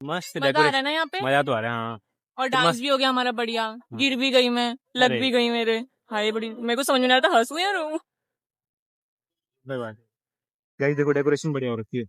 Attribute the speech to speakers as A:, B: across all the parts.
A: मस्त
B: मजा आ रहा है ना यहाँ पे।
A: मजा तो आ रहा है। हाँ
B: और
A: तो
B: डांस
A: मस्त।
B: भी हो गया हमारा बढ़िया। गिर भी गई मैं, लग
A: अरे
B: भी गई मेरे। हाय बड़ी, मेरे को समझ में नहीं आता हंसूं या रोऊं।
A: गाइस देखो डेकोरेशन बढ़िया हो रखी है।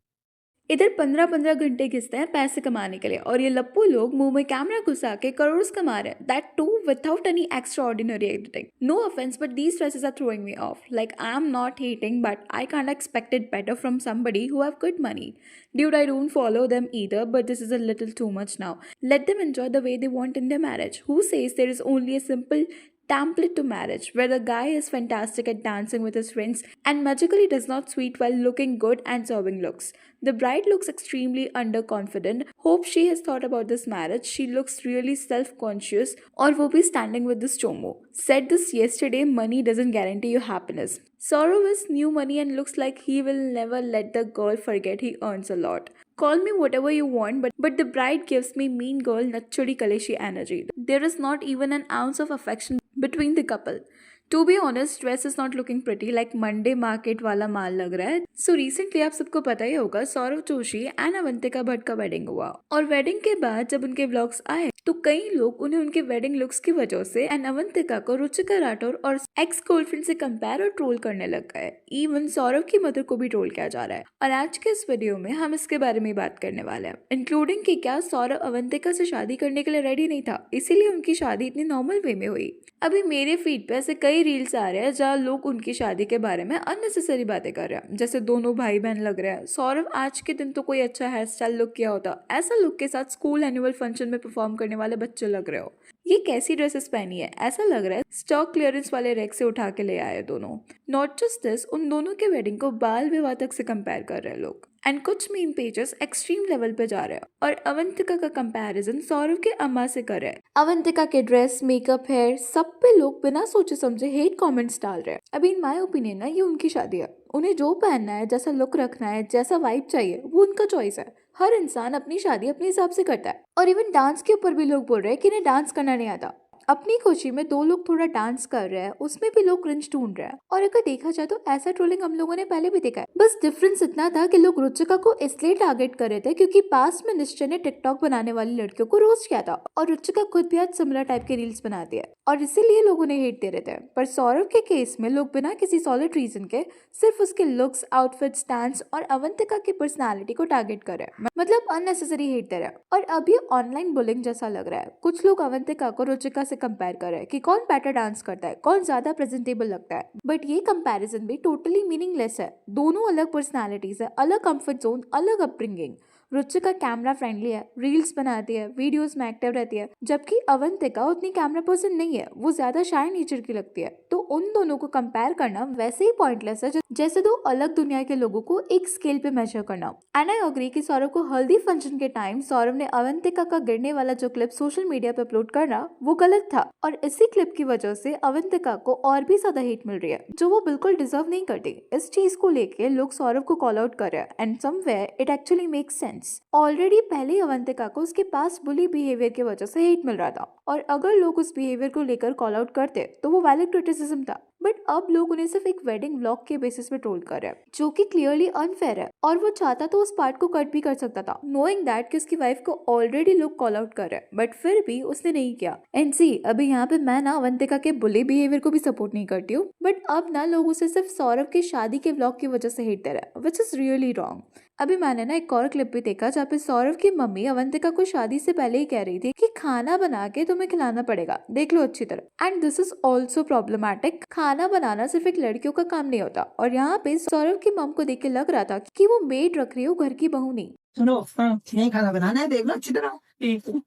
C: इधर 15-15 घंटे घिसते हैं पैसे कमाने के लिए और ये लप्पू लोग मुंह में कैमरा घुसा के करोड़ कमा रहे हैं, that too without any extraordinary editing. No offense but these dresses are throwing me off. Like I am not hating but I can't expect it better from somebody who have good money. Dude, I don't follow them either, but this is a little too much now. Let them enjoy the way they want in their marriage. Who says there is only a simple template to marriage where the guy is fantastic at dancing with his friends and magically does not sweet while looking good and serving looks? The bride looks extremely underconfident. Hope she has thought about this marriage. She looks really self-conscious. Or wo bhi standing with this chomo. Said this yesterday, money doesn't guarantee you happiness. Saurav has new money and looks like he will never let the girl forget he earns a lot. Call me whatever you want, but the bride gives me mean girl nachodi kaleshi energy. There is not even an ounce of affection between the couple. To be honest, dress is not looking pretty, like Monday market वाला माल लग रहा है. So recently आप सबको पता ही होगा Saurav Joshi and Avantika Bhatt का wedding हुआ और वेडिंग के बाद जब उनके व्लॉग्स आए तो कई लोग उन्हें उनके वेडिंग लुक्स की वजह से एंड अवंतिका को रुचिका राठौर और एक्स गर्लफ्रेंड से कंपेयर और ट्रोल करने लग गए. इवन सौरव की मदर को भी ट्रोल किया जा रहा है और आज के इस वीडियो में हम इसके बारे में बात करने वाले हैं, इंक्लूडिंग कि क्या सौरव अवंतिका से शादी करने के लिए रेडी नहीं था, इसीलिए उनकी शादी इतनी नॉर्मल वे में हुई. अभी मेरे फीड पे ऐसे कई रील्स आ रहे हैं जहाँ लोग उनकी शादी के बारे में अननेसेसरी बातें कर रहे हैं, जैसे दोनों भाई बहन लग रहे हैं. सौरव आज के दिन तो कोई अच्छा हेयर स्टाइल लुक किया होता, ऐसा लुक के साथ स्कूल एनुअल फंक्शन में परफॉर्म करने वाले बच्चे लग रहे हो. ये कैसी ड्रेसेस पहनी है, ऐसा लग रहा है स्टॉक क्लियरेंस वाले रैक से उठा के ले आए दोनों. नॉट जस्ट दिस, उन दोनों के वेडिंग को बाल विवाह तक से कंपेयर कर रहे हैं लोग एंड कुछ मीम पेजेस एक्सट्रीम लेवल पे जा रहे हैं और अवंतिका का कंपैरिजन सौरव के अम्मा से कर रहे हैं. अवंतिका के ड्रेस, मेकअप, हेयर सब पे लोग बिना सोचे समझे हेट कमेंट्स डाल रहे हैं. अभी इन माय ओपिनियन ना ये उनकी शादी है, उन्हें जो पहनना है, जैसा लुक रखना है, जैसा वाइब चाहिए वो उनका चॉइस है. हर इंसान अपनी शादी अपने हिसाब से करता है और इवन डांस के ऊपर भी लोग बोल रहे हैं कि इन्हें डांस करना नहीं आता. अपनी खुशी में दो लोग थोड़ा डांस कर रहे हैं, उसमें भी लोग क्रिंज ढूंढ रहे हैं. और अगर देखा जाए तो ऐसा ट्रोलिंग हम लोगों ने पहले भी देखा है, बस डिफरेंस इतना था कि लोग रुचिका को इसलिए टारगेट कर रहे थे क्योंकि पास में निश्चय ने टिकटॉक बनाने वाली लड़कियों को रोस्ट किया था और रुचिका खुद भी आज सिमिलर टाइप के रील्स बनाती है और इसीलिए लोग उन्हें हेट दे रहे थे. पर सौरव के केस में लोग बिना किसी सॉलिड रीजन के सिर्फ उसके लुक्स, आउटफिट्स, डांस और अवंतिका की पर्सनैलिटी को टारगेट कर रहे हैं, मतलब अननेसेसरी हेट दे रहे हैं. और अब ये ऑनलाइन बुलिंग जैसा लग रहा है. कुछ लोग अवंतिका को रुचिका से कंपेयर कर रहे हैं कि कौन बेटर डांस करता है, कौन ज्यादा प्रेजेंटेबल लगता है. बट ये कंपैरिजन भी टोटली मीनिंगलेस है. दोनों अलग पर्सनालिटीज है, अलग कंफर्ट जोन, अलग अपब्रिंगिंग. रुचिका कैमरा फ्रेंडली है, रील्स बनाती है, वीडियोस में एक्टिव रहती है, जबकि अवंतिका उतनी कैमरा पर्सन नहीं है, वो ज्यादा शाय नेचर की लगती है. तो उन दोनों को कंपेयर करना वैसे ही पॉइंटलेस है जैसे दो अलग दुनिया के लोगों को एक स्केल पे मेजर करना. एंड आई अग्री कि सौरव को हल्दी फंक्शन के टाइम सौरव ने अवंतिका का गिरने वाला जो क्लिप सोशल मीडिया पे अपलोड करना वो गलत था और इसी क्लिप की वजह से अवंतिका को और भी ज्यादा हेट मिल रही है जो वो बिल्कुल डिजर्व नहीं करती. इस चीज को लेके लोग सौरव को कॉल आउट कर रहे हैं and somewhere it actually makes sense. Already पहले अवंतिका को उसके पास बुली बिहेवियर की वजह से हेट मिल रहा था और अगर लोग उस बिहेवियर को लेकर कॉल आउट करते तो वो वैलिड क्रिटिसिज्म था. बट अब लोग उन्हें सिर्फ एक वेडिंग व्लॉग के बेसिस पे ट्रोल कर रहे हैं जो कि क्लियरली अनफेयर है और वो चाहता तो उस पार्ट को कट भी कर सकता था नोइंग दैट कि उसकी वाइफ को ऑलरेडी लोग कॉल आउट कर रहे हैं, बट फिर भी उसने नहीं किया. एंड सी, अभी यहाँ पे मैं ना अवंतिका के बुली बिहेवियर को भी सपोर्ट नहीं करती हूँ, बट अब ना लोग उसे सिर्फ सौरव के शादी के व्लॉग की वजह से हेट दे रहे हैं, विच इज रियली रॉन्ग. अभी मैंने ना एक और क्लिप भी देखा जहाँ पे सौरव की मम्मी अवंतिका को शादी से पहले ही कह रही थी कि खाना बना के तुम्हें खिलाना पड़ेगा, देख लो अच्छी तरह. And this is also problematic. खाना बनाना सिर्फ एक लड़कियों का काम नहीं होता और यहाँ पे सौरव की मम को देख के लग रहा था कि वो मेड रख रही हो, घर की बहू नहीं.
D: सुनो, नहीं खाना बनाना है, देख लो अच्छी तरह.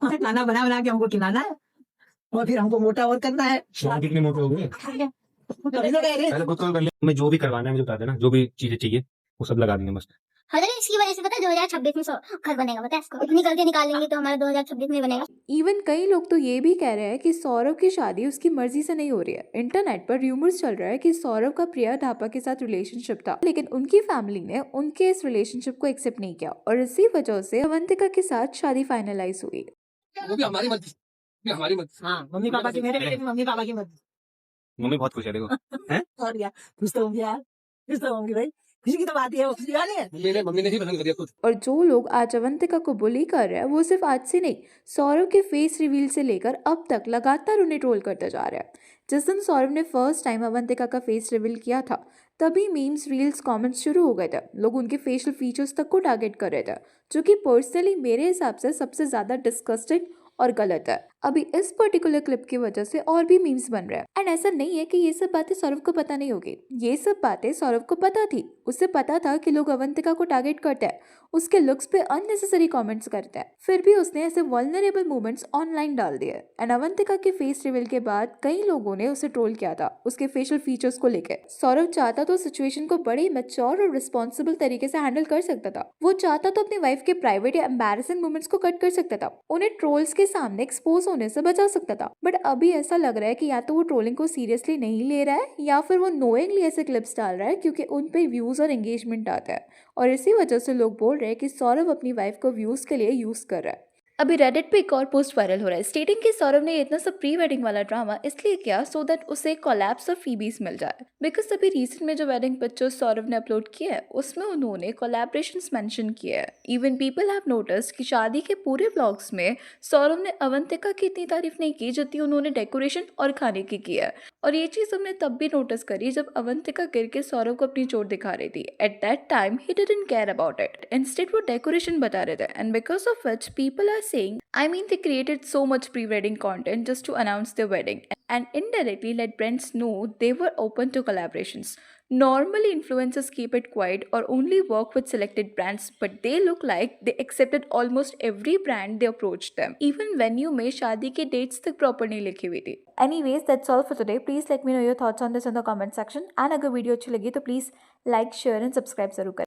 D: खाना बना बना के हमको खिलाना है और फिर हमको मोटा और करना है.
A: कितने मोटे हो गए पहले खुद कर ले. मैं जो भी करवाना है मुझे बता देना, जो भी चीजें चाहिए वो सब लगा देंगे मस्त.
E: अरे इसकी वजह से पता है 2026 में घर बनेगा, पता है इसको इतनी गलतियां निकालेंगे तो हमारा 2026 में बनेगा.
C: इवन कई लोग तो ये भी कह रहे हैं कि सौरव की शादी उसकी मर्जी से नहीं हो रही है. इंटरनेट पर रूमर्स चल रहा है कि सौरव का प्रिया थापा के साथ रिलेशनशिप था लेकिन उनकी फैमिली ने उनके इस रिलेशनशिप को एक्सेप्ट नहीं किया और इसी वजह से अवंतिका के साथ शादी फाइनलाइज हुई.
A: वो भी हमारी मर्जी, हमारी मर्जी.
D: हाँ, मम्मी पापा की, मेरे बेटे की मम्मी पापा की मर्जी.
A: मम्मी बहुत खुश है देखो. हैं
D: और क्या खुश तो होंगे यार, खुश तो होंगे भाई. खुशी की तो बात है, वो खुशी वाली है।
A: मेरे मम्मी ने ही पसंद कर दिया खुद।
C: और जो लोग आज अवंतिका को बुली कर रहे हैं वो सिर्फ आज से नहीं, सौरव के फेस रिवील से लेकर अब तक लगातार उन्हें ट्रोल करते जा रहे हैं। जिस दिन सौरव ने फर्स्ट टाइम अवंतिका का फेस रिवील किया था तभी मीम्स, रील्स, कमेंट्स शुरू हो गए थे। लोग उनके फेशियल फीचर्स तक को टारगेट कर रहे थे, जो कि पर्सनली मेरे हिसाब से सबसे ज्यादा डिस्गस्टिंग और गलत है। अभी इस पर्टिकुलर क्लिप की वजह से और भी मीम्स बन रहे हैं। एंड ऐसा नहीं है कि ये सब बातें सौरव को पता नहीं होगी, ये सब बातें सौरव को पता थी। उसे पता था कि लोग अवंतिका को टारगेट करते हैं, उसके लुक्स पे अननेसेसरी कमेंट्स करते हैं, फिर भी उसने ऐसे वल्नरेबल मोमेंट्स ऑनलाइन डाल दिए। एंड अवंतिका के फेस रिवील के बाद कई लोगों ने उसे ट्रोल किया था उसके फेशियल फीचर्स को लेकर। सौरव चाहता तो सिचुएशन को बड़े मैच्योर और रिस्पॉन्सिबल तरीके से हैंडल कर सकता था। वो चाहता तो अपनी वाइफ के प्राइवेट या एम्बैरेसिंग मोमेंट्स को कट कर सकता था, उन्हें ट्रोल्स के सामने एक्सपोज होने से बचा सकता था। बट अभी ऐसा लग रहा है कि या तो वो ट्रोलिंग को सीरियसली नहीं ले रहा है या फिर वो नोइंगली ऐसे क्लिप्स डाल रहा है क्योंकि उन पे व्यूज और एंगेजमेंट आता है, और इसी वजह से लोग बोल रहे हैं कि सौरव अपनी वाइफ को व्यूज के लिए यूज कर रहा है। अभी रेडिट पे एक और पोस्ट वायरल हो रहा है स्टेटिंग कि सौरव ने इतना सब प्री वेडिंग वाला ड्रामा इसलिए किया सो दैट उसे कोलैप्स और फीबीज मिल जाए। बिकॉज अभी रिसेंट में जो वेडिंग पिक्चर्स सौरव ने अपलोड किए हैं उसमें उन्होंने कोलैबोरेशंस मेंशन किए हैं। इवन पीपल हैव नोटिस्ड कि शादी के पूरे व्लॉग्स में सौरव ने अवंतिका की इतनी तारीफ नहीं की जितनी उन्होंने डेकोरेशन और खाने की है। और ये चीज हमने तब भी नोटिस करी जब अवंतिका गिर के सौरव को अपनी चोट दिखा रही थी। At that time he didn't care about it, instead वो डेकोरेशन बता रहे थे। And because of which people are saying, I mean, they created so much pre-wedding content just to announce their wedding and indirectly let brands know they were open to collaborations. Normally, influencers keep it quiet or only work with selected brands, but they look like they accepted almost every brand they approached them. Even venue में शादी के dates तक proper नहीं लिखी हुई थी. Anyways, that's all for today. Please let me know your thoughts on this in the comment section. And अगर video अच्छी लगी तो please like, share and subscribe जरूर करें.